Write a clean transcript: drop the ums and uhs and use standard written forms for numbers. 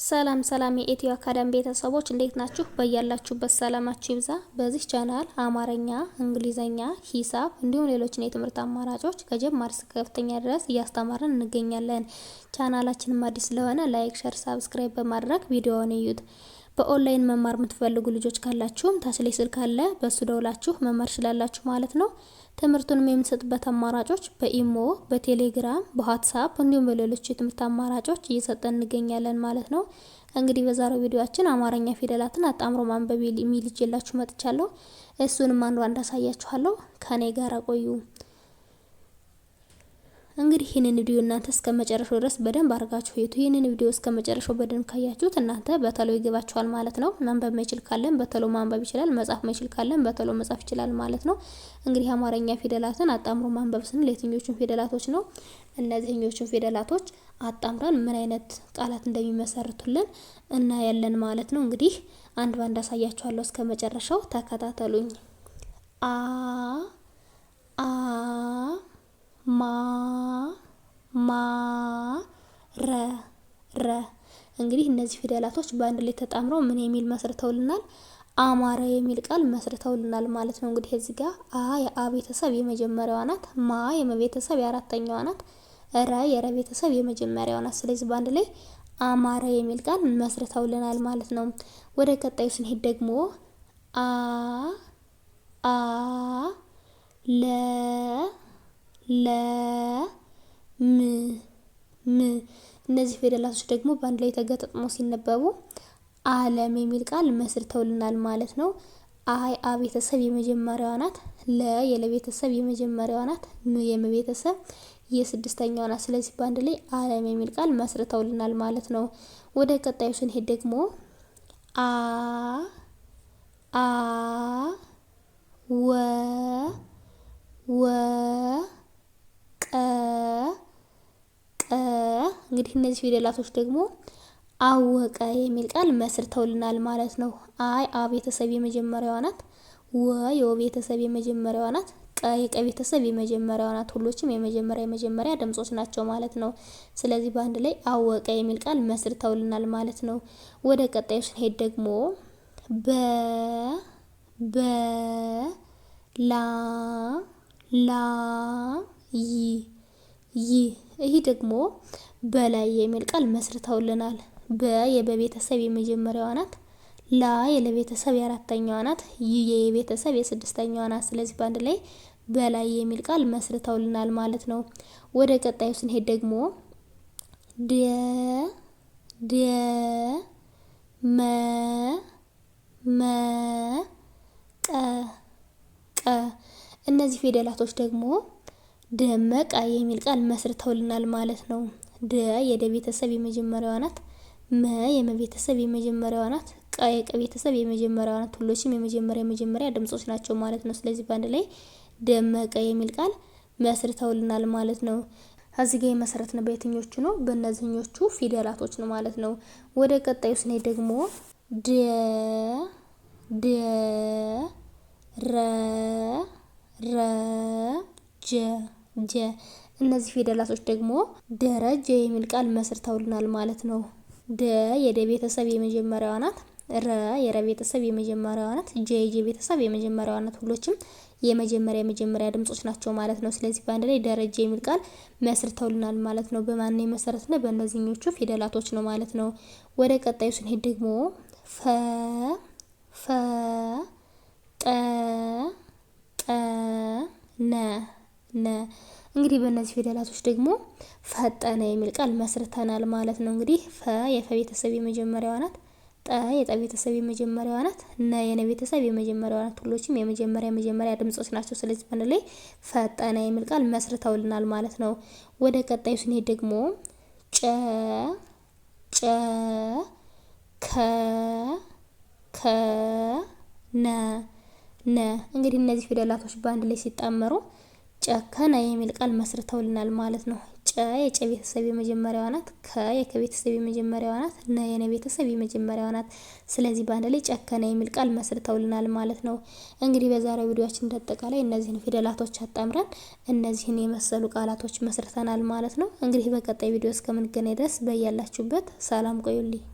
ሰላም ሰላም የኢትዮ አካዳሚ ቤተሰቦች እንዴት ናችሁ? በያላችሁበት ሰላማችሁ ይብዛ። በዚህ ቻናል አማርኛ፣ እንግሊዘኛ፣ ሂሳብ እንዲሁም ሌሎችን የትምህርት አማራጮች ከጀማሪ እስከ ከፍተኛ ድረስ እያስተማርን እንገኛለን። ቻናላችንም አዲስ ስለሆነ ላይክ፣ ሼር፣ ሳብስክራይብ በማድረግ ቪዲዮውን እዩት። በኦንላይን መማር የምትፈልጉ ልጆች ካላችሁም ታች ላይ ስልክ አለ፣ በሱ ደውላችሁ መማር ትችላላችሁ ማለት ነው። ትምህርቱንም የምንሰጥበት አማራጮች በኢሞ፣ በቴሌግራም፣ በዋትስአፕ እንዲሁም በሌሎች የትምህርት አማራጮች እየሰጠን እንገኛለን ማለት ነው። እንግዲህ በዛሬው ቪዲዮአችን አማርኛ ፊደላትን አጣምሮ ማንበብ የሚል ይዤላችሁ መጥቻለሁ። እሱንም አንድ አሳያችኋለሁ። ከኔ ጋር ቆዩ። እንግዲህ ይህንን ቪዲዮ እናንተ እስከ መጨረሻው ድረስ በደንብ አድርጋችሁ እዩት። ይህንን ቪዲዮ እስከ መጨረሻው በደንብ ካያችሁት እናንተ በተሎ ይገባችኋል ማለት ነው። ማንበብ ማይችል ካለን በተሎ ማንበብ ይችላል፣ መጻፍ ማይችል ካለን በተሎ መጻፍ ይችላል ማለት ነው። እንግዲህ አማርኛ ፊደላትን አጣምሮ ማንበብ ስንል የትኞቹን ፊደላቶች ነው? እነዚህኞቹን ፊደላቶች አጣምረን ምን አይነት ቃላት እንደሚመሰርቱልን እናያለን ማለት ነው። እንግዲህ አንድ ባንድ አሳያችኋለሁ። እስከ መጨረሻው ተከታተሉኝ። ረ እንግዲህ እነዚህ ፊደላቶች በአንድ ላይ ተጣምረው ምን የሚል መስርተውልናል? አማረ የሚል ቃል መስርተውልናል ማለት ነው። እንግዲህ እዚህ ጋር የአ ቤተሰብ የመጀመሪያዋ ናት፣ ማ የመቤተሰብ የአራተኛዋ ናት፣ ረ የረ ቤተሰብ የመጀመሪያዋ ናት። ስለዚህ በአንድ ላይ አማረ የሚል ቃል መስርተውልናል ማለት ነው። ወደ ቀጣዩ ስንሄድ ደግሞ ም እነዚህ ፊደላቶች ደግሞ በአንድ ላይ ተገጣጥመው ሲነበቡ ዓለም የሚል ቃል መስርተውልናል ማለት ነው። አ ቤተሰብ የመጀመሪያዋ ናት፣ ለ የለቤተሰብ የመጀመሪያዋ ናት፣ ም የመቤተሰብ የስድስተኛዋ ናት። ስለዚህ በአንድ ላይ ዓለም የሚል ቃል መስርተውልናል ማለት ነው። ወደ ቀጣዩ ስንሄድ ደግሞ እንግዲህ እነዚህ ፊደላቶች ደግሞ አወቀ የሚል ቃል መስርተውልናል ማለት ነው። አ ቤተሰብ የመጀመሪያዋ ናት፣ ወ የወ ቤተሰብ የመጀመሪያዋ ናት፣ ቀ የቀ ቤተሰብ የመጀመሪያዋ ናት። ሁሎችም የመጀመሪያ ድምጾች ናቸው ማለት ነው። ስለዚህ በአንድ ላይ አወቀ የሚል ቃል መስርተውልናል ማለት ነው። ወደ ቀጣዩ ስንሄድ ደግሞ ይህ ደግሞ በላይ የሚል ቃል መስርተውልናል። የበቤተሰብ የመጀመሪያዋ ናት፣ ላ የለቤተሰብ የአራተኛዋ ናት፣ የቤተሰብ የስድስተኛዋ ናት። ስለዚህ በአንድ ላይ በላይ የሚል ቃል መስርተውልናል ማለት ነው። ወደ ቀጣዩ ስንሄድ ደግሞ እነዚህ ፊደላቶች ደግሞ ደመቀ የሚል ቃል መስርተውልናል ማለት ነው። የደ ቤተሰብ የመጀመሪያዋ ናት፣ መ የመቤተሰብ የመጀመሪያዋ ናት፣ ቀ የቀ ቤተሰብ የመጀመሪያዋ ናት። ሁሎችም የመጀመሪያ ድምጾች ናቸው ማለት ነው። ስለዚህ በአንድ ላይ ደመቀ የሚል ቃል መስርተውልናል ማለት ነው። እዚህ ጋር የመሰረትነው በየትኞቹ ነው? በእነዚህኞቹ ፊደላቶች ነው ማለት ነው። ወደ ቀጣዩ ስንሄድ ደግሞ እነዚህ ፊደላቶች ደግሞ ደረጀ የሚል ቃል መስርተውልናል ማለት ነው። የደ ቤተሰብ የመጀመሪያዋ ናት፣ ረ የረ ቤተሰብ የመጀመሪያዋ ናት፣ ጀ የጀ ቤተሰብ የመጀመሪያዋ ናት። ሁሎችም የመጀመሪያ ድምጾች ናቸው ማለት ነው። ስለዚህ በአንድ ላይ ደረጀ የሚል ቃል መስርተውልናል ማለት ነው። በማን ነው የመሰረትነው? በእነዚህኞቹ ፊደላቶች ነው ማለት ነው። ወደ ቀጣዩ ስንሄድ ደግሞ እንግዲህ በእነዚህ ፊደላቶች ደግሞ ፈጠነ የሚል ቃል መስርተናል ማለት ነው። እንግዲህ የፈ ቤተሰብ የመጀመሪያዋ ናት፣ ጠ የጠ ቤተሰብ የመጀመሪያዋ ናት፣ ነ የነ ቤተሰብ የመጀመሪያዋ ናት። ሁሎችም የመጀመሪያ ድምጾች ናቸው። ስለዚህ በአንድ ላይ ፈጠነ የሚል ቃል መስርተውልናል ማለት ነው። ወደ ቀጣዩ ስንሄድ ደግሞ እንግዲህ እነዚህ ፊደላቶች በአንድ ላይ ሲጣመሩ ጨከነ የሚል ቃል መስርተውልናል ማለት ነው። ጨ የጨ ቤተሰብ የመጀመሪያዋ ናት፣ ከ የከ ቤተሰብ የመጀመሪያዋ ናት፣ ነ የነ ቤተሰብ የመጀመሪያዋ ናት። ስለዚህ በአንድ ላይ ጨከነ የሚል ቃል መስርተውልናል ማለት ነው። እንግዲህ በዛሬው ቪዲዮአችን እንደጠቃላይ እነዚህን ፊደላቶች አጣምረን እነዚህን የመሰሉ ቃላቶች መስርተናል ማለት ነው። እንግዲህ በቀጣይ ቪዲዮ እስከምንገናኝ ድረስ በያላችሁበት ሰላም ቆዩልኝ።